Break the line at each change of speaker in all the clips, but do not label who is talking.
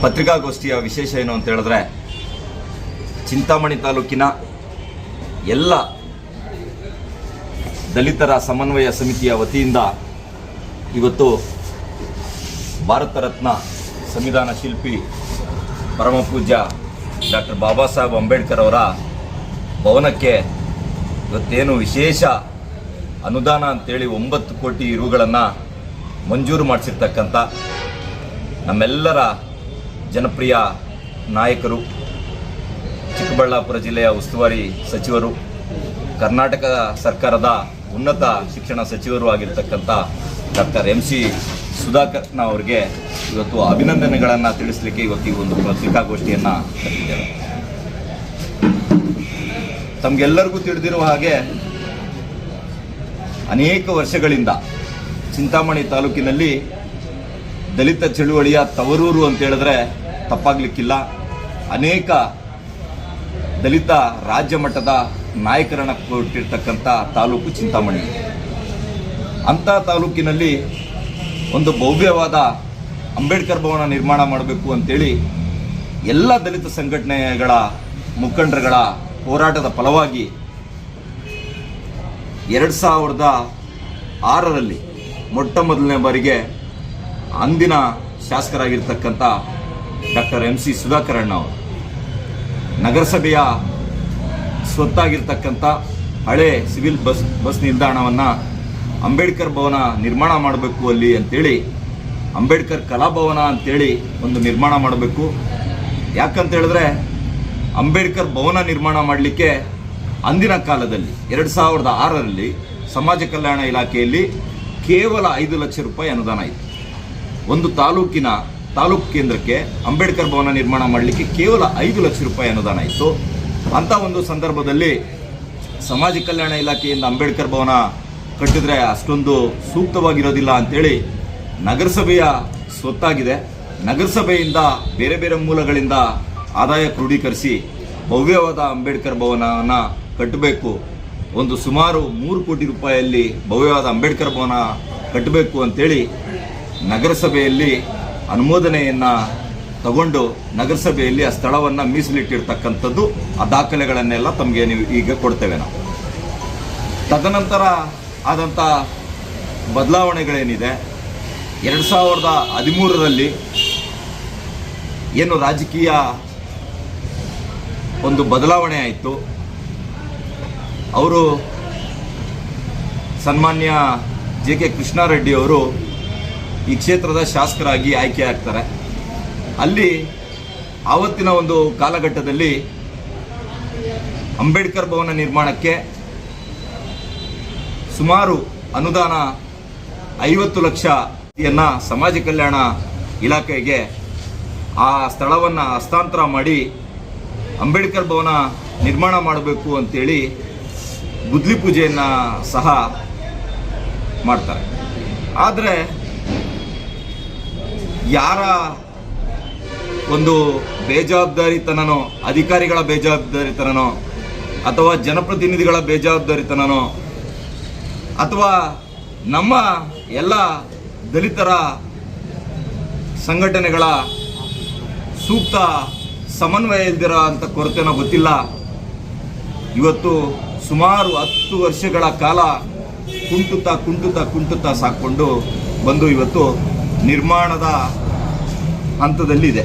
ಪತ್ರಿಕಾಗೋಷ್ಠಿಯ ವಿಶೇಷ ಏನು ಅಂತ ಹೇಳಿದ್ರೆ, ಚಿಂತಾಮಣಿ ತಾಲೂಕಿನ ಎಲ್ಲ ದಲಿತರ ಸಮನ್ವಯ ಸಮಿತಿಯ ವತಿಯಿಂದ ಇವತ್ತು ಭಾರತ ರತ್ನ ಸಂವಿಧಾನ ಶಿಲ್ಪಿ ಪರಮ ಪೂಜ್ಯ ಡಾಕ್ಟರ್ ಬಾಬಾ ಸಾಹೇಬ್ ಅಂಬೇಡ್ಕರ್ ಅವರ ಭವನಕ್ಕೆ ಇವತ್ತೇನು ವಿಶೇಷ ಅನುದಾನ ಅಂತೇಳಿ 9 ಕೋಟಿ ರುಗಳನ್ನು ಮಂಜೂರು ಮಾಡಿಸಿರ್ತಕ್ಕಂಥ ನಮ್ಮೆಲ್ಲರ ಜನಪ್ರಿಯ ನಾಯಕರು, ಚಿಕ್ಕಬಳ್ಳಾಪುರ ಜಿಲ್ಲೆಯ ಉಸ್ತುವಾರಿ ಸಚಿವರು, ಕರ್ನಾಟಕ ಸರ್ಕಾರದ ಉನ್ನತ ಶಿಕ್ಷಣ ಸಚಿವರು ಆಗಿರ್ತಕ್ಕಂಥ ಡಾಕ್ಟರ್ MC ಸುಧಾಕರ್ ಅವರಿಗೆ ಇವತ್ತು ಅಭಿನಂದನೆಗಳನ್ನು ತಿಳಿಸಲಿಕ್ಕೆ ಇವತ್ತು ಈ ಒಂದು ಪತ್ರಿಕಾಗೋಷ್ಠಿಯನ್ನು ಕರೆದಿದ್ದೇವೆ. ತಮಗೆಲ್ಲರಿಗೂ ತಿಳಿದಿರುವ ಹಾಗೆ ಅನೇಕ ವರ್ಷಗಳಿಂದ ಚಿಂತಾಮಣಿ ತಾಲೂಕಿನಲ್ಲಿ ದಲಿತ ಚಳುವಳಿಯ ತವರೂರು ಅಂತ ಹೇಳಿದ್ರೆ ತಪ್ಪಾಗಲಿಕ್ಕಿಲ್ಲ. ಅನೇಕ ದಲಿತ ರಾಜ್ಯ ಮಟ್ಟದ ನಾಯಕರನ್ನು ಕೊಟ್ಟಿರ್ತಕ್ಕಂಥ ತಾಲೂಕು ಚಿಂತಾಮಣಿ. ಅಂಥ ತಾಲೂಕಿನಲ್ಲಿ ಒಂದು ಭವ್ಯವಾದ ಅಂಬೇಡ್ಕರ್ ಭವನ ನಿರ್ಮಾಣ ಮಾಡಬೇಕು ಅಂತೇಳಿ ಎಲ್ಲ ದಲಿತ ಸಂಘಟನೆಗಳ ಮುಖಂಡರುಗಳ ಹೋರಾಟದ ಫಲವಾಗಿ 2006ರಲ್ಲಿ ಮೊಟ್ಟ ಮೊದಲನೇ ಬಾರಿಗೆ ಅಂದಿನ ಶಾಸಕರಾಗಿರ್ತಕ್ಕಂಥ ಡಾಕ್ಟರ್ MC ಸುಧಾಕರ್ ಅವರು ನಗರಸಭೆಯ ಸ್ವತ್ತಾಗಿರ್ತಕ್ಕಂಥ ಹಳೆ ಸಿವಿಲ್ ಬಸ್ ನಿಲ್ದಾಣವನ್ನು ಅಂಬೇಡ್ಕರ್ ಭವನ ನಿರ್ಮಾಣ ಮಾಡಬೇಕು ಅಲ್ಲಿ ಅಂತೇಳಿ ಅಂಬೇಡ್ಕರ್ ಕಲಾಭವನ ಅಂತೇಳಿ ಒಂದು ನಿರ್ಮಾಣ ಮಾಡಬೇಕು. ಯಾಕಂತ ಹೇಳಿದ್ರೆ ಅಂಬೇಡ್ಕರ್ ಭವನ ನಿರ್ಮಾಣ ಮಾಡಲಿಕ್ಕೆ ಅಂದಿನ ಕಾಲದಲ್ಲಿ 2006ರಲ್ಲಿ ಸಮಾಜ ಕಲ್ಯಾಣ ಇಲಾಖೆಯಲ್ಲಿ ಕೇವಲ 5 ಲಕ್ಷ ರೂಪಾಯಿ ಅನುದಾನ ಇತ್ತು. ಒಂದು ತಾಲೂಕು ಕೇಂದ್ರಕ್ಕೆ ಅಂಬೇಡ್ಕರ್ ಭವನ ನಿರ್ಮಾಣ ಮಾಡಲಿಕ್ಕೆ ಕೇವಲ 5 ಲಕ್ಷ ರೂಪಾಯಿ ಅನುದಾನ ಇತ್ತು. ಅಂಥ ಒಂದು ಸಂದರ್ಭದಲ್ಲಿ ಸಮಾಜ ಕಲ್ಯಾಣ ಇಲಾಖೆಯಿಂದ ಅಂಬೇಡ್ಕರ್ ಭವನ ಕಟ್ಟಿದ್ರೆ ಅಷ್ಟೊಂದು ಸೂಕ್ತವಾಗಿರೋದಿಲ್ಲ ಅಂಥೇಳಿ ನಗರಸಭೆಯ ಸ್ವತ್ತಾಗಿದೆ. ನಗರಸಭೆಯಿಂದ ಬೇರೆ ಬೇರೆ ಮೂಲಗಳಿಂದ ಆದಾಯ ಕ್ರೋಢೀಕರಿಸಿ ಭವ್ಯವಾದ ಅಂಬೇಡ್ಕರ್ ಭವನವನ್ನು ಕಟ್ಟಬೇಕು, ಒಂದು ಸುಮಾರು 3 ಕೋಟಿ ರೂಪಾಯಿಯಲ್ಲಿ ಭವ್ಯವಾದ ಅಂಬೇಡ್ಕರ್ ಭವನ ಕಟ್ಟಬೇಕು ಅಂತೇಳಿ ನಗರಸಭೆಯಲ್ಲಿ ಅನುಮೋದನೆಯನ್ನು ತಗೊಂಡು ನಗರಸಭೆಯಲ್ಲಿ ಆ ಸ್ಥಳವನ್ನು ಮೀಸಲಿಟ್ಟಿರ್ತಕ್ಕಂಥದ್ದು, ಆ ದಾಖಲೆಗಳನ್ನೆಲ್ಲ ತಮಗೆ ನೀವು ಈಗ ಕೊಡ್ತೇವೆ ನಾವು. ತದನಂತರ ಆದಂಥ ಬದಲಾವಣೆಗಳೇನಿದೆ, 2013ರಲ್ಲಿ ಏನು ರಾಜಕೀಯ ಒಂದು ಬದಲಾವಣೆ ಆಯಿತು. ಅವರು ಸನ್ಮಾನ್ಯ JK ಕೃಷ್ಣಾರೆಡ್ಡಿ ಅವರು ಈ ಕ್ಷೇತ್ರದ ಶಾಸಕರಾಗಿ ಆಯ್ಕೆ ಆಗ್ತಾರೆ. ಅಲ್ಲಿ ಆವತ್ತಿನ ಒಂದು ಕಾಲಘಟ್ಟದಲ್ಲಿ ಅಂಬೇಡ್ಕರ್ ಭವನ ನಿರ್ಮಾಣಕ್ಕೆ ಸುಮಾರು ಅನುದಾನ 50 ಲಕ್ಷವನ್ನು ಸಮಾಜ ಕಲ್ಯಾಣ ಇಲಾಖೆಗೆ ಆ ಸ್ಥಳವನ್ನು ಹಸ್ತಾಂತರ ಮಾಡಿ ಅಂಬೇಡ್ಕರ್ ಭವನ ನಿರ್ಮಾಣ ಮಾಡಬೇಕು ಅಂತೇಳಿ ಗುದ್ಲಿ ಪೂಜೆಯನ್ನು ಸಹ ಮಾಡ್ತಾರೆ. ಆದರೆ ಯಾರ ಒಂದು ಬೇಜವಾಬ್ದಾರಿತನನೋ, ಅಧಿಕಾರಿಗಳ ಬೇಜವಾಬ್ದಾರಿತನನೋ, ಅಥವಾ ಜನಪ್ರತಿನಿಧಿಗಳ ಬೇಜವಾಬ್ದಾರಿತನನೋ, ಅಥವಾ ನಮ್ಮ ಎಲ್ಲ ದಲಿತರ ಸಂಘಟನೆಗಳ ಸೂಕ್ತ ಸಮನ್ವಯ ಇಲ್ದಿರೋ ಅಂತ ಕೊರತೆನೋ ಗೊತ್ತಿಲ್ಲ, ಇವತ್ತು ಸುಮಾರು 10 ವರ್ಷಗಳ ಕಾಲ ಕುಂಟುತ್ತಾ ಸಾಕೊಂಡು ಬಂದು ಇವತ್ತು ನಿರ್ಮಾಣದ ಹಂತದಲ್ಲಿದೆ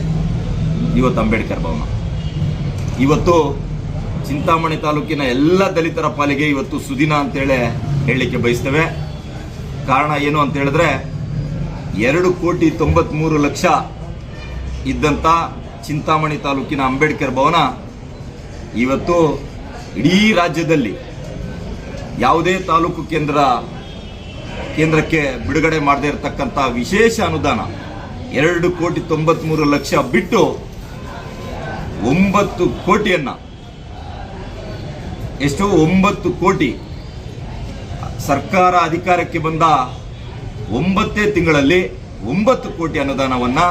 ಇವತ್ತು ಅಂಬೇಡ್ಕರ್ ಭವನ. ಇವತ್ತು ಚಿಂತಾಮಣಿ ತಾಲೂಕಿನ ಎಲ್ಲ ದಲಿತರ ಪಾಲಿಗೆ ಇವತ್ತು ಸುದಿನ ಅಂತೇಳಿ ಹೇಳಲಿಕ್ಕೆ ಬಯಸ್ತೇವೆ. ಕಾರಣ ಏನು ಅಂತ ಹೇಳಿದ್ರೆ 2,93,00,000 ಇದ್ದಂಥ ಚಿಂತಾಮಣಿ ತಾಲೂಕಿನ ಅಂಬೇಡ್ಕರ್ ಭವನ ಇವತ್ತು ಇಡೀ ರಾಜ್ಯದಲ್ಲಿ ಯಾವುದೇ ತಾಲೂಕು ಕೇಂದ್ರಕ್ಕೆ ಬಿಡುಗಡೆ ಮಾಡದೇ ಇರತಕ್ಕಂಥ ವಿಶೇಷ ಅನುದಾನ 2,93,00,000 ಬಿಟ್ಟು 9 ಕೋಟಿಯನ್ನು, ಎಷ್ಟು 9 ಕೋಟಿ ಸರ್ಕಾರ ಅಧಿಕಾರಕ್ಕೆ ಬಂದ 9 ತಿಂಗಳಲ್ಲಿ 9 ಕೋಟಿ ಅನುದಾನವನ್ನು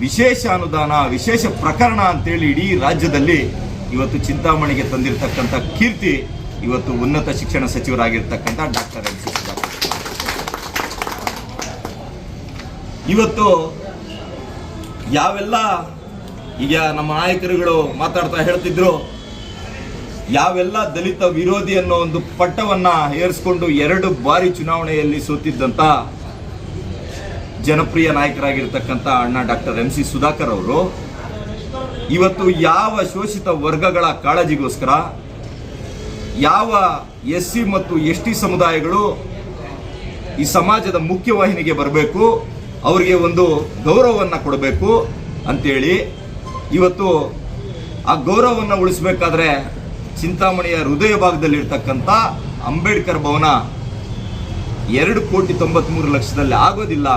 ವಿಶೇಷ ಅನುದಾನ, ವಿಶೇಷ ಪ್ರಕರಣ ಅಂತೇಳಿ ಇಡೀ ರಾಜ್ಯದಲ್ಲಿ ಇವತ್ತು ಚಿಂತಾಮಣಿಗೆ ತಂದಿರತಕ್ಕಂಥ ಕೀರ್ತಿ ಇವತ್ತು ಉನ್ನತ ಶಿಕ್ಷಣ ಸಚಿವರಾಗಿರ್ತಕ್ಕಂಥ ಡಾಕ್ಟರ್ MC ಸುಧಾಕರ್. ಇವತ್ತು ಯಾವೆಲ್ಲ ಈಗ ನಮ್ಮ ನಾಯಕರುಗಳು ಮಾತಾಡ್ತಾ ಹೇಳ್ತಿದ್ರು, ಯಾವೆಲ್ಲ ದಲಿತ ವಿರೋಧಿ ಅನ್ನೋ ಒಂದು ಪಟ್ಟವನ್ನ ಏರಿಸಿಕೊಂಡು 2 ಬಾರಿ ಚುನಾವಣೆಯಲ್ಲಿ ಸೋತಿದ್ದಂತ ಜನಪ್ರಿಯ ನಾಯಕರಾಗಿರ್ತಕ್ಕಂಥ ಅಣ್ಣ ಡಾಕ್ಟರ್ MC ಸುಧಾಕರ್ ಅವರು ಇವತ್ತು ಯಾವ ಶೋಷಿತ ವರ್ಗಗಳ ಕಾಳಜಿಗೋಸ್ಕರ ಯಾವ SC ಮತ್ತು ST ಸಮುದಾಯಗಳು ಈ ಸಮಾಜದ ಮುಖ್ಯವಾಹಿನಿಗೆ ಬರಬೇಕು, ಅವರಿಗೆ ಒಂದು ಗೌರವವನ್ನು ಕೊಡಬೇಕು ಅಂತೇಳಿ ಇವತ್ತು ಆ ಗೌರವವನ್ನು ಉಳಿಸಬೇಕಾದ್ರೆ ಚಿಂತಾಮಣಿಯ ಹೃದಯ ಭಾಗದಲ್ಲಿರ್ತಕ್ಕಂಥ ಅಂಬೇಡ್ಕರ್ ಭವನ 2,93,00,000 ಆಗೋದಿಲ್ಲ,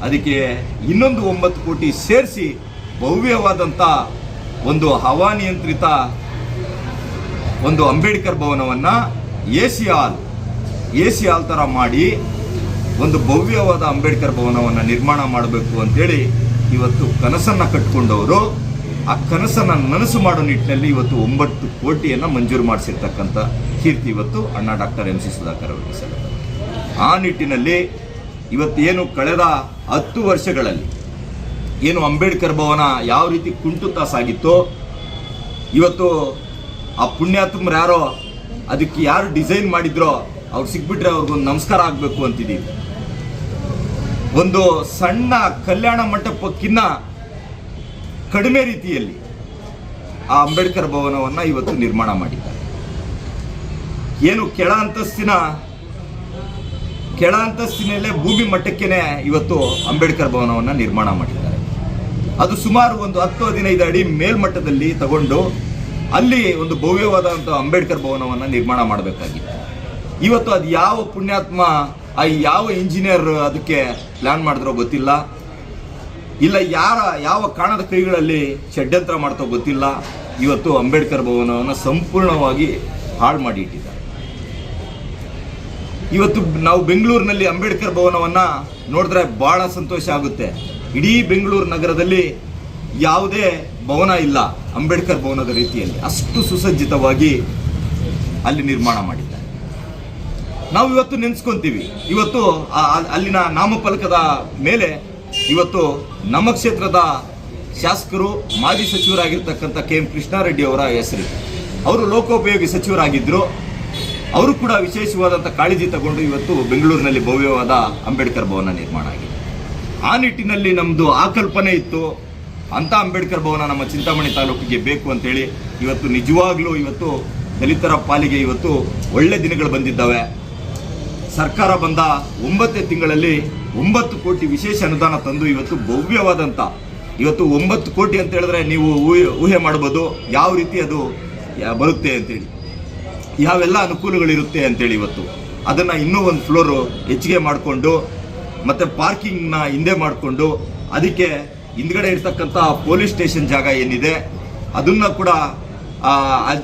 ಅದಕ್ಕೆ ಇನ್ನೊಂದು 9 ಕೋಟಿ ಸೇರಿಸಿ ಭವ್ಯವಾದಂಥ ಒಂದು ಹವಾನಿಯಂತ್ರಿತ ಒಂದು ಅಂಬೇಡ್ಕರ್ ಭವನವನ್ನು AC ಹಾಲ್ ಥರ ಮಾಡಿ ಒಂದು ಭವ್ಯವಾದ ಅಂಬೇಡ್ಕರ್ ಭವನವನ್ನು ನಿರ್ಮಾಣ ಮಾಡಬೇಕು ಅಂತೇಳಿ ಇವತ್ತು ಕನಸನ್ನು ಕಟ್ಟಿಕೊಂಡವರು ಆ ಕನಸನ್ನು ನನಸು ಮಾಡೋ ನಿಟ್ಟಿನಲ್ಲಿ ಇವತ್ತು 9 ಕೋಟಿಯನ್ನು ಮಂಜೂರು ಮಾಡಿಸಿರ್ತಕ್ಕಂಥ ಕೀರ್ತಿ ಇವತ್ತು ಅಣ್ಣ ಡಾಕ್ಟರ್ MC ಸುಧಾಕರ್ ಅವರಿಗೆ ಸಲ್ಲುತ್ತದೆ. ಆ ನಿಟ್ಟಿನಲ್ಲಿ ಇವತ್ತೇನು ಕಳೆದ 10 ವರ್ಷಗಳಲ್ಲಿ ಏನು ಅಂಬೇಡ್ಕರ್ ಭವನ ಯಾವ ರೀತಿ ಕುಂಟುತ್ತಾ ಸಾಗಿತ್ತೋ, ಇವತ್ತು ಆ ಪುಣ್ಯಾತ್ಮರು ಯಾರೋ ಅದಕ್ಕೆ ಯಾರು ಡಿಸೈನ್ ಮಾಡಿದ್ರೋ ಅವ್ರು ಸಿಕ್ಬಿಟ್ರೆ ಅವ್ರಿಗೊಂದು ನಮಸ್ಕಾರ ಆಗಬೇಕು ಅಂತಿದ್ದೀವಿ. ಒಂದು ಸಣ್ಣ ಕಲ್ಯಾಣ ಮಂಟಪಕ್ಕಿನ್ನ ಕಡಿಮೆ ರೀತಿಯಲ್ಲಿ ಆ ಅಂಬೇಡ್ಕರ್ ಭವನವನ್ನು ಇವತ್ತು ನಿರ್ಮಾಣ ಮಾಡಿದ್ದಾರೆ. ಏನು ಕೆಳ ಅಂತಸ್ತಿನಲ್ಲೇ ಭೂಮಿ ಮಟ್ಟಕ್ಕೇನೆ ಇವತ್ತು ಅಂಬೇಡ್ಕರ್ ಭವನವನ್ನು ನಿರ್ಮಾಣ ಮಾಡಿದ್ದಾರೆ. ಅದು ಸುಮಾರು ಒಂದು 10-15 ಅಡಿ ಮೇಲ್ಮಟ್ಟದಲ್ಲಿ ತಗೊಂಡು ಅಲ್ಲಿ ಒಂದು ಭವ್ಯವಾದಂಥ ಅಂಬೇಡ್ಕರ್ ಭವನವನ್ನು ನಿರ್ಮಾಣ ಮಾಡಬೇಕಾಗಿತ್ತು. ಇವತ್ತು ಅದು ಯಾವ ಪುಣ್ಯಾತ್ಮ ಯಾವ ಇಂಜಿನಿಯರ್ ಅದಕ್ಕೆ ಪ್ಲಾನ್ ಮಾಡಿದ್ರೋ ಗೊತ್ತಿಲ್ಲ, ಇಲ್ಲ ಯಾವ ಕಾಣದ ಕೈಗಳಲ್ಲಿ ಷಡ್ಯಂತ್ರ ಮಾಡ್ತೋ ಗೊತ್ತಿಲ್ಲ. ಇವತ್ತು ಅಂಬೇಡ್ಕರ್ ಭವನವನ್ನು ಸಂಪೂರ್ಣವಾಗಿ ಹಾಳು ಮಾಡಿ ಇಟ್ಟಿದ್ದಾರೆ. ಇವತ್ತು ನಾವು ಬೆಂಗಳೂರಿನಲ್ಲಿ ಅಂಬೇಡ್ಕರ್ ಭವನವನ್ನು ನೋಡಿದ್ರೆ ಬಹಳ ಸಂತೋಷ ಆಗುತ್ತೆ. ಇಡೀ ಬೆಂಗಳೂರು ನಗರದಲ್ಲಿ ಯಾವುದೇ ಭವನ ಇಲ್ಲ ಅಂಬೇಡ್ಕರ್ ಭವನದ ರೀತಿಯಲ್ಲಿ, ಅಷ್ಟು ಸುಸಜ್ಜಿತವಾಗಿ ಅಲ್ಲಿ ನಿರ್ಮಾಣ ಮಾಡಿದ್ದಾರೆ. ನಾವು ಇವತ್ತು ನೆನೆಸ್ಕೊಂತೀವಿ, ಇವತ್ತು ಅಲ್ಲಿನ ನಾಮಫಲಕದ ಮೇಲೆ ಇವತ್ತು ನಮ್ಮ ಕ್ಷೇತ್ರದ ಶಾಸಕರು ಮಾಜಿ ಸಚಿವರಾಗಿರ್ತಕ್ಕಂಥ KM ಕೃಷ್ಣಾರೆಡ್ಡಿ ಅವರ ಹೆಸರಿದೆ. ಅವರು ಲೋಕೋಪಯೋಗಿ ಸಚಿವರಾಗಿದ್ದರು. ಅವರು ಕೂಡ ವಿಶೇಷವಾದಂಥ ಕಾಳಜಿ ತಗೊಂಡು ಇವತ್ತು ಬೆಂಗಳೂರಿನಲ್ಲಿ ಭವ್ಯವಾದ ಅಂಬೇಡ್ಕರ್ ಭವನ ನಿರ್ಮಾಣ ಆಗಿದೆ. ಆ ನಿಟ್ಟಿನಲ್ಲಿ ನಮ್ಮದು ಆ ಕಲ್ಪನೆ ಇತ್ತು, ಅಂಥ ಅಂಬೇಡ್ಕರ್ ಭವನ ನಮ್ಮ ಚಿಂತಾಮಣಿ ತಾಲೂಕಿಗೆ ಬೇಕು ಅಂತೇಳಿ ಇವತ್ತು ನಿಜವಾಗ್ಲೂ ಇವತ್ತು ದಲಿತರ ಪಾಲಿಗೆ ಇವತ್ತು ಒಳ್ಳೆ ದಿನಗಳು ಬಂದಿದ್ದಾವೆ. ಸರ್ಕಾರ ಬಂದ 9 ತಿಂಗಳಲ್ಲಿ 9 ಕೋಟಿ ವಿಶೇಷ ಅನುದಾನ ತಂದು ಇವತ್ತು ಭವ್ಯವಾದಂಥ ಇವತ್ತು 9 ಕೋಟಿ ಅಂತ ಹೇಳಿದ್ರೆ ನೀವು ಊಹೆ ಮಾಡ್ಬೋದು ಯಾವ ರೀತಿ ಅದು ಬರುತ್ತೆ ಅಂತೇಳಿ, ಯಾವೆಲ್ಲ ಅನುಕೂಲಗಳಿರುತ್ತೆ ಅಂತೇಳಿ. ಇವತ್ತು ಅದನ್ನು ಇನ್ನೂ ಒಂದು ಫ್ಲೋರು ಹೆಚ್ಚಿಗೆ ಮಾಡಿಕೊಂಡು ಮತ್ತು ಪಾರ್ಕಿಂಗ್ನ ಹಿಂದೆ ಮಾಡಿಕೊಂಡು ಅದಕ್ಕೆ ಹಿಂದ್ಗಡೆ ಇರ್ತಕ್ಕಂಥ ಪೊಲೀಸ್ ಸ್ಟೇಷನ್ ಜಾಗ ಏನಿದೆ ಅದನ್ನು ಕೂಡ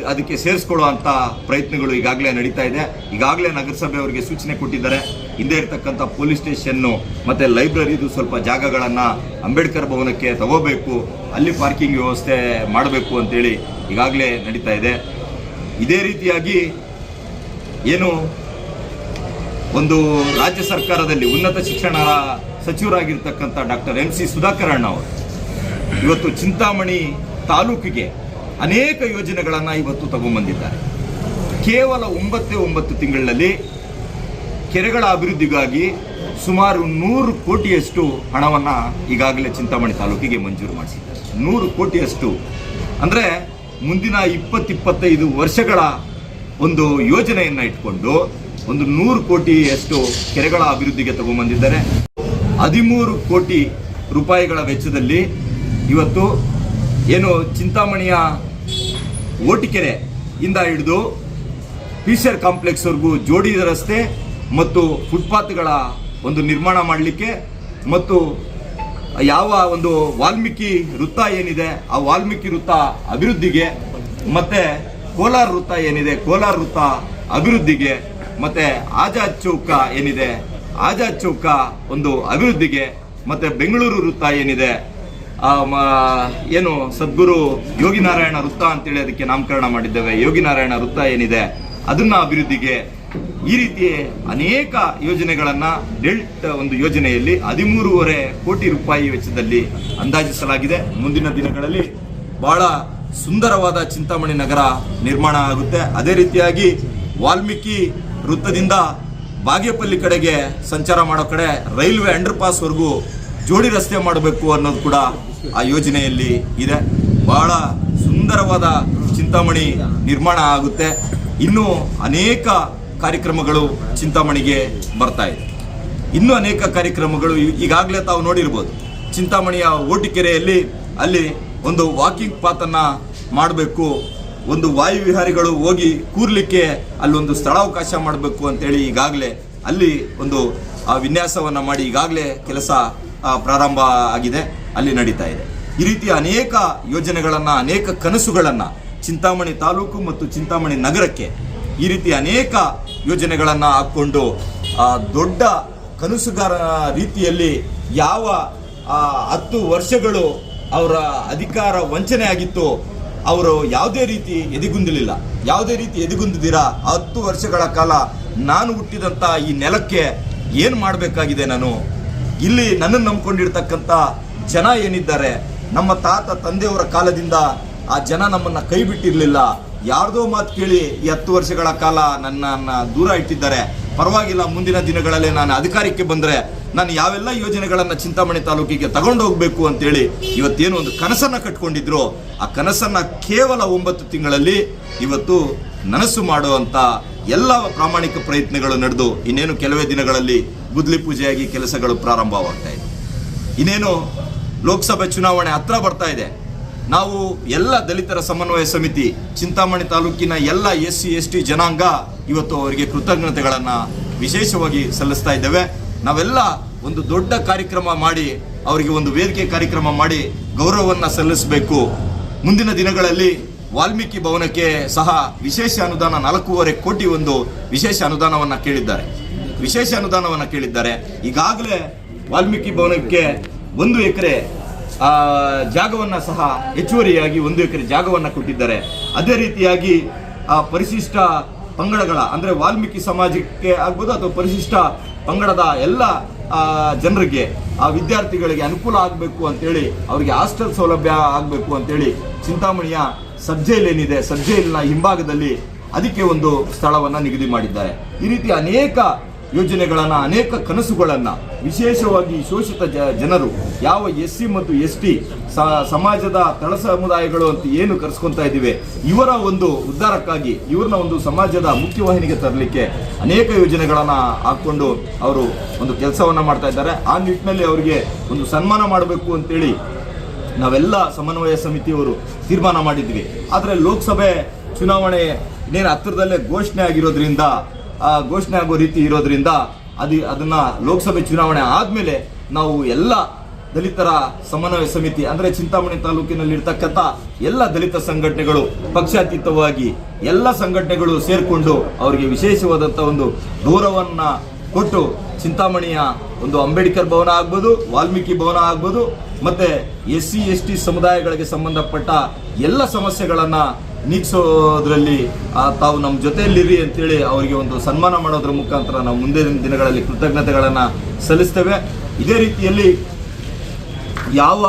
ಅದಕ್ಕೆ ಸೇರಿಸ್ಕೊಳ್ಳುವಂಥ ಪ್ರಯತ್ನಗಳು ಈಗಾಗಲೇ ನಡೀತಾ ಇದೆ. ಈಗಾಗಲೇ ನಗರಸಭೆಯವರಿಗೆ ಸೂಚನೆ ಕೊಟ್ಟಿದ್ದಾರೆ, ಹಿಂದೆ ಇರ್ತಕ್ಕಂಥ ಪೊಲೀಸ್ ಸ್ಟೇಷನ್ನು ಮತ್ತು ಲೈಬ್ರರಿದು ಸ್ವಲ್ಪ ಜಾಗಗಳನ್ನು ಅಂಬೇಡ್ಕರ್ ಭವನಕ್ಕೆ ತಗೋಬೇಕು, ಅಲ್ಲಿ ಪಾರ್ಕಿಂಗ್ ವ್ಯವಸ್ಥೆ ಮಾಡಬೇಕು ಅಂತೇಳಿ ಈಗಾಗಲೇ ನಡೀತಾ ಇದೆ. ಇದೇ ರೀತಿಯಾಗಿ ಏನು ಒಂದು ರಾಜ್ಯ ಸರ್ಕಾರದಲ್ಲಿ ಉನ್ನತ ಶಿಕ್ಷಣ ಸಚಿವರಾಗಿರ್ತಕ್ಕಂಥ ಡಾಕ್ಟರ್ MC ಸುಧಾಕರ್ ಅಣ್ಣ ಅವರು ಇವತ್ತು ಚಿಂತಾಮಣಿ ತಾಲೂಕಿಗೆ ಅನೇಕ ಯೋಜನೆಗಳನ್ನು ಇವತ್ತು ತಗೊಂಡ್ಬಂದಿದ್ದಾರೆ. ಕೇವಲ 9 ತಿಂಗಳಲ್ಲಿ ಕೆರೆಗಳ ಅಭಿವೃದ್ಧಿಗಾಗಿ ಸುಮಾರು 100 ಕೋಟಿಯಷ್ಟು ಹಣವನ್ನು ಈಗಾಗಲೇ ಚಿಂತಾಮಣಿ ತಾಲೂಕಿಗೆ ಮಂಜೂರು ಮಾಡಿಸಿದ್ದಾರೆ. 100 ಕೋಟಿಯಷ್ಟು ಅಂದರೆ ಮುಂದಿನ 20-25 ವರ್ಷಗಳ ಒಂದು ಯೋಜನೆಯನ್ನು ಇಟ್ಕೊಂಡು ಒಂದು 100 ಕೋಟಿಯಷ್ಟು ಕೆರೆಗಳ ಅಭಿವೃದ್ಧಿಗೆ ತಗೊಂಡ್ಬಂದಿದ್ದಾರೆ. 13 ಕೋಟಿ ರೂಪಾಯಿಗಳ ವೆಚ್ಚದಲ್ಲಿ ಇವತ್ತು ಏನು ಚಿಂತಾಮಣಿಯ ಓಟಿಕೆರೆ ಇಂದ ಹಿಡಿದು PCR ಕಾಂಪ್ಲೆಕ್ಸ್ವರೆಗೂ ಜೋಡಿ ರಸ್ತೆ ಮತ್ತು ಫುಟ್ಪಾತ್ಗಳ ಒಂದು ನಿರ್ಮಾಣ ಮಾಡಲಿಕ್ಕೆ ಮತ್ತು ಯಾವ ಒಂದು ವಾಲ್ಮೀಕಿ ವೃತ್ತ ಏನಿದೆ ಆ ವಾಲ್ಮೀಕಿ ವೃತ್ತ ಅಭಿವೃದ್ಧಿಗೆ ಮತ್ತು ಕೋಲಾರ ವೃತ್ತ ಏನಿದೆ ಕೋಲಾರ ವೃತ್ತ ಅಭಿವೃದ್ಧಿಗೆ ಮತ್ತು ಆಜಾದ್ ಚೌಕ ಏನಿದೆ ಆಜಾದ್ ಚೌಕ ಒಂದು ಅಭಿವೃದ್ಧಿಗೆ ಮತ್ತು ಬೆಂಗಳೂರು ವೃತ್ತ ಏನಿದೆ ಏನು ಸದ್ಗುರು ಯೋಗಿ ನಾರಾಯಣ ವೃತ್ತ ಅಂತೇಳಿ ಅದಕ್ಕೆ ನಾಮಕರಣ ಮಾಡಿದ್ದೇವೆ, ಯೋಗಿ ನಾರಾಯಣ ವೃತ್ತ ಏನಿದೆ ಅದನ್ನ ಅಭಿವೃದ್ಧಿಗೆ ಈ ರೀತಿ ಅನೇಕ ಯೋಜನೆಗಳನ್ನು ಡೆಲ್ಟ್ ಒಂದು ಯೋಜನೆಯಲ್ಲಿ 13.5 ಕೋಟಿ ರೂಪಾಯಿ ವೆಚ್ಚದಲ್ಲಿ ಅಂದಾಜಿಸಲಾಗಿದೆ. ಮುಂದಿನ ದಿನಗಳಲ್ಲಿ ಬಹಳ ಸುಂದರವಾದ ಚಿಂತಾಮಣಿ ನಗರ ನಿರ್ಮಾಣ ಆಗುತ್ತೆ. ಅದೇ ರೀತಿಯಾಗಿ ವಾಲ್ಮೀಕಿ ವೃತ್ತದಿಂದ ಬಾಗೇಪಲ್ಲಿ ಕಡೆಗೆ ಸಂಚಾರ ಮಾಡೋ ಕಡೆ ರೈಲ್ವೆ ಅಂಡರ್ ಪಾಸ್ವರೆಗೂ ಜೋಡಿ ರಸ್ತೆ ಮಾಡಬೇಕು ಅನ್ನೋದು ಕೂಡ ಆ ಯೋಜನೆಯಲ್ಲಿ ಇದೆ. ಬಹಳ ಸುಂದರವಾದ ಚಿಂತಾಮಣಿ ನಿರ್ಮಾಣ ಆಗುತ್ತೆ. ಇನ್ನೂ ಅನೇಕ ಕಾರ್ಯಕ್ರಮಗಳು ಚಿಂತಾಮಣಿಗೆ ಬರ್ತಾ ಇದೆ. ಇನ್ನೂ ಅನೇಕ ಕಾರ್ಯಕ್ರಮಗಳು ಈಗಾಗಲೇ ತಾವು ನೋಡಿರ್ಬೋದು. ಚಿಂತಾಮಣಿಯ ಓಟಿಕೆರೆಯಲ್ಲಿ ಅಲ್ಲಿ ಒಂದು ವಾಕಿಂಗ್ ಪಾತನ್ನು ಮಾಡಬೇಕು, ಒಂದು ವಾಯುವಿಹಾರಿಗಳು ಹೋಗಿ ಕೂರ್ಲಿಕ್ಕೆ ಅಲ್ಲೊಂದು ಸ್ಥಳಾವಕಾಶ ಮಾಡಬೇಕು ಅಂತೇಳಿ ಈಗಾಗಲೇ ಅಲ್ಲಿ ಒಂದು ವಿನ್ಯಾಸವನ್ನು ಮಾಡಿ ಈಗಾಗಲೇ ಕೆಲಸ ಪ್ರಾರಂಭ ಆಗಿದೆ, ಅಲ್ಲಿ ನಡೀತಾ ಇದೆ. ಈ ರೀತಿಯ ಅನೇಕ ಯೋಜನೆಗಳನ್ನು, ಅನೇಕ ಕನಸುಗಳನ್ನು ಚಿಂತಾಮಣಿ ತಾಲೂಕು ಮತ್ತು ಚಿಂತಾಮಣಿ ನಗರಕ್ಕೆ ಈ ರೀತಿ ಅನೇಕ ಯೋಜನೆಗಳನ್ನು ಹಾಕ್ಕೊಂಡು ದೊಡ್ಡ ಕನಸುಗಾರ ರೀತಿಯಲ್ಲಿ ಯಾವ 10 ವರ್ಷಗಳು ಅವರ ಅಧಿಕಾರ ವಂಚನೆ ಆಗಿತ್ತು, ಅವರು ಯಾವುದೇ ರೀತಿ ಎದೆಗುಂದಲಿಲ್ಲ. ಯಾವುದೇ ರೀತಿ ಎದೆಗುಂದಿದ್ದೀರಾ 10 ವರ್ಷಗಳ ಕಾಲ ನಾನು ಹುಟ್ಟಿದಂಥ ಈ ನೆಲಕ್ಕೆ ಏನು ಮಾಡಬೇಕಾಗಿದೆ, ನಾನು ಇಲ್ಲಿ ನನ್ನನ್ನು ನಂಬ್ಕೊಂಡಿರ್ತಕ್ಕಂಥ ಜನ ಏನಿದ್ದಾರೆ, ನಮ್ಮ ತಾತ ತಂದೆಯವರ ಕಾಲದಿಂದ ಆ ಜನ ನಮ್ಮನ್ನು ಕೈ ಬಿಟ್ಟಿರಲಿಲ್ಲ. ಯಾರ್ದೋ ಮಾತು ಕೇಳಿ ಈ 10 ವರ್ಷಗಳ ಕಾಲ ನನ್ನನ್ನು ದೂರ ಇಟ್ಟಿದ್ದಾರೆ. ಪರವಾಗಿಲ್ಲ, ಮುಂದಿನ ದಿನಗಳಲ್ಲಿ ನಾನು ಅಧಿಕಾರಕ್ಕೆ ಬಂದರೆ ನಾನು ಯಾವೆಲ್ಲ ಯೋಜನೆಗಳನ್ನು ಚಿಂತಾಮಣಿ ತಾಲೂಕಿಗೆ ತಗೊಂಡು ಹೋಗಬೇಕು ಅಂತೇಳಿ ಇವತ್ತೇನು ಒಂದು ಕನಸನ್ನು ಕಟ್ಕೊಂಡಿದ್ರು, ಆ ಕನಸನ್ನು ಕೇವಲ 9 ತಿಂಗಳಲ್ಲಿ ಇವತ್ತು ನನಸು ಮಾಡುವಂಥ ಎಲ್ಲ ಪ್ರಾಮಾಣಿಕ ಪ್ರಯತ್ನಗಳು ನಡೆದು ಇನ್ನೇನು ಕೆಲವೇ ದಿನಗಳಲ್ಲಿ ಗುದ್ಲಿ ಪೂಜೆಯಾಗಿ ಕೆಲಸಗಳು ಪ್ರಾರಂಭವಾಗ್ತಾ ಇದೆ. ಇನ್ನೇನು ಲೋಕಸಭೆ ಚುನಾವಣೆ ಹತ್ರ ಬರ್ತಾ ಇದೆ. ನಾವು ಎಲ್ಲ ದಲಿತರ ಸಮನ್ವಯ ಸಮಿತಿ ಚಿಂತಾಮಣಿ ತಾಲೂಕಿನ ಎಲ್ಲ SC ST ಜನಾಂಗ ಇವತ್ತು ಅವರಿಗೆ ಕೃತಜ್ಞತೆಗಳನ್ನು ವಿಶೇಷವಾಗಿ ಸಲ್ಲಿಸ್ತಾ ಇದ್ದೇವೆ. ನಾವೆಲ್ಲ ಒಂದು ದೊಡ್ಡ ಕಾರ್ಯಕ್ರಮ ಮಾಡಿ ಅವರಿಗೆ ಒಂದು ವೇದಿಕೆ ಕಾರ್ಯಕ್ರಮ ಮಾಡಿ ಗೌರವವನ್ನು ಸಲ್ಲಿಸಬೇಕು. ಮುಂದಿನ ದಿನಗಳಲ್ಲಿ ವಾಲ್ಮೀಕಿ ಭವನಕ್ಕೆ ಸಹ ವಿಶೇಷ ಅನುದಾನ 4.5 ಕೋಟಿ ಒಂದು ವಿಶೇಷ ಅನುದಾನವನ್ನು ಕೇಳಿದ್ದಾರೆ. ಈಗಾಗಲೇ ವಾಲ್ಮೀಕಿ ಭವನಕ್ಕೆ 1 ಎಕರೆ ಜಾಗವನ್ನು ಸಹ ಹೆಚ್ಚುವರಿಯಾಗಿ 1 ಎಕರೆ ಜಾಗವನ್ನು ಕೊಟ್ಟಿದ್ದಾರೆ. ಅದೇ ರೀತಿಯಾಗಿ ಪರಿಶಿಷ್ಟ ಪಂಗಡಗಳ ಅಂದರೆ ವಾಲ್ಮೀಕಿ ಸಮಾಜಕ್ಕೆ ಆಗ್ಬೋದು ಅಥವಾ ಪರಿಶಿಷ್ಟ ಪಂಗಡದ ಎಲ್ಲ ಜನರಿಗೆ, ಆ ವಿದ್ಯಾರ್ಥಿಗಳಿಗೆ ಅನುಕೂಲ ಆಗಬೇಕು ಅಂತೇಳಿ ಅವರಿಗೆ ಹಾಸ್ಟೆಲ್ ಸೌಲಭ್ಯ ಆಗಬೇಕು ಅಂತೇಳಿ ಚಿಂತಾಮಣಿಯ ಸಬ್ ಜೈಲ್ ಏನಿದೆ, ಸಬ್ ಜೈಲಿನ ಹಿಂಭಾಗದಲ್ಲಿ ಅದಕ್ಕೆ ಒಂದು ಸ್ಥಳವನ್ನು ನಿಗದಿ ಮಾಡಿದ್ದಾರೆ. ಈ ರೀತಿ ಅನೇಕ ಯೋಜನೆಗಳನ್ನು, ಅನೇಕ ಕನಸುಗಳನ್ನು ವಿಶೇಷವಾಗಿ ಶೋಷಿತ ಜನರು ಯಾವ SC ಮತ್ತು ST ಸಮಾಜದ ತಳ ಸಮುದಾಯಗಳು ಅಂತ ಏನು ಕರೆಸ್ಕೊತಾ ಇದ್ದೀವಿ, ಇವರ ಒಂದು ಉದ್ಧಾರಕ್ಕಾಗಿ ಇವ್ರನ್ನ ಒಂದು ಸಮಾಜದ ಮುಖ್ಯವಾಹಿನಿಗೆ ತರಲಿಕ್ಕೆ ಅನೇಕ ಯೋಜನೆಗಳನ್ನು ಹಾಕ್ಕೊಂಡು ಅವರು ಒಂದು ಕೆಲಸವನ್ನು ಮಾಡ್ತಾ ಇದ್ದಾರೆ. ಆ ನಿಟ್ಟಿನಲ್ಲಿ ಅವರಿಗೆ ಒಂದು ಸನ್ಮಾನ ಮಾಡಬೇಕು ಅಂತೇಳಿ ನಾವೆಲ್ಲ ಸಮನ್ವಯ ಸಮಿತಿಯವರು ತೀರ್ಮಾನ ಮಾಡಿದ್ವಿ. ಆದರೆ ಲೋಕಸಭೆ ಚುನಾವಣೆ ಇನ್ನೇನು ಹತ್ತಿರದಲ್ಲೇ ಘೋಷಣೆ ಆಗೋ ರೀತಿ ಇರೋದ್ರಿಂದ ಅದನ್ನ ಲೋಕಸಭೆ ಚುನಾವಣೆ ಆದಮೇಲೆ ನಾವು ಎಲ್ಲ ದಲಿತರ ಸಮನ್ವಯ ಸಮಿತಿ ಅಂದರೆ ಚಿಂತಾಮಣಿ ತಾಲೂಕಿನಲ್ಲಿರ್ತಕ್ಕಂಥ ಎಲ್ಲ ದಲಿತ ಸಂಘಟನೆಗಳು ಪಕ್ಷಾತೀತವಾಗಿ ಎಲ್ಲ ಸಂಘಟನೆಗಳು ಸೇರಿಕೊಂಡು ಅವರಿಗೆ ವಿಶೇಷವಾದಂಥ ಒಂದು ಗೌರವವನ್ನು ಕೊಟ್ಟು ಚಿಂತಾಮಣಿಯ ಒಂದು ಅಂಬೇಡ್ಕರ್ ಭವನ ಆಗ್ಬೋದು, ವಾಲ್ಮೀಕಿ ಭವನ ಆಗ್ಬೋದು, ಮತ್ತೆ SC ST ಸಮುದಾಯಗಳಿಗೆ ಸಂಬಂಧಪಟ್ಟ ಎಲ್ಲ ಸಮಸ್ಯೆಗಳನ್ನು ನೀಗಿಸೋದ್ರಲ್ಲಿ ತಾವು ನಮ್ಮ ಜೊತೆಯಲ್ಲಿರಿ ಅಂತೇಳಿ ಅವರಿಗೆ ಒಂದು ಸನ್ಮಾನ ಮಾಡೋದ್ರ ಮುಖಾಂತರ ನಾವು ಮುಂದಿನ ದಿನಗಳಲ್ಲಿ ಕೃತಜ್ಞತೆಗಳನ್ನು ಸಲ್ಲಿಸ್ತೇವೆ. ಇದೇ ರೀತಿಯಲ್ಲಿ ಯಾವ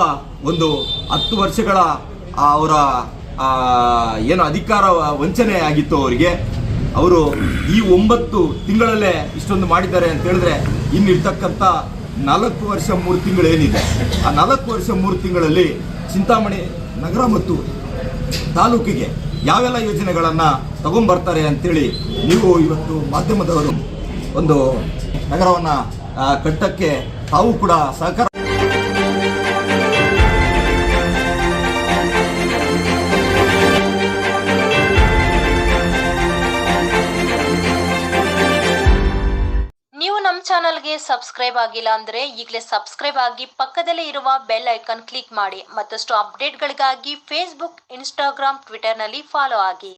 ಒಂದು 10 ವರ್ಷಗಳ ಅವರ ಏನು ಅಧಿಕಾರ ವಂಚನೆ ಆಗಿತ್ತು ಅವರಿಗೆ, ಅವರು ಈ 9 ತಿಂಗಳಲ್ಲೇ ಇಷ್ಟೊಂದು ಮಾಡಿದ್ದಾರೆ ಅಂತ ಹೇಳಿದ್ರೆ ಇನ್ನಿರ್ತಕ್ಕಂಥ 4 ವರ್ಷ 3 ತಿಂಗಳು ಏನಿದೆ, ಆ 4 ವರ್ಷ 3 ತಿಂಗಳಲ್ಲಿ ಚಿಂತಾಮಣಿ ನಗರ ಮತ್ತು ತಾಲೂಕಿಗೆ ಯಾವೆಲ್ಲ ಯೋಜನೆಗಳನ್ನು ತಗೊಂಡ್ಬರ್ತಾರೆ ಅಂತೇಳಿ ನೀವು ಇವತ್ತು ಮಾಧ್ಯಮದವರು ಒಂದು ನಗರವನ್ನು ಕಟ್ಟಕ್ಕೆ ತಾವು ಕೂಡ ಸಹಕಾರ.
ನೀವು ನಮ್ಮ ಚಾನಲ್ಗೆ ಸಬ್ಸ್ಕ್ರೈಬ್ ಆಗಿಲ್ಲ ಅಂದ್ರೆ ಈಗಲೇ ಸಬ್ಸ್ಕ್ರೈಬ್ ಆಗಿ ಪಕ್ಕದಲ್ಲೇ ಇರುವ ಬೆಲ್ ಐಕಾನ್ ಕ್ಲಿಕ್ ಮಾಡಿ. ಮತ್ತಷ್ಟು ಅಪ್ಡೇಟ್ಗಳಿಗಾಗಿ ಫೇಸ್ಬುಕ್, ಇನ್ಸ್ಟಾಗ್ರಾಮ್, ಟ್ವಿಟರ್ನಲ್ಲಿ ಫಾಲೋ ಆಗಿ.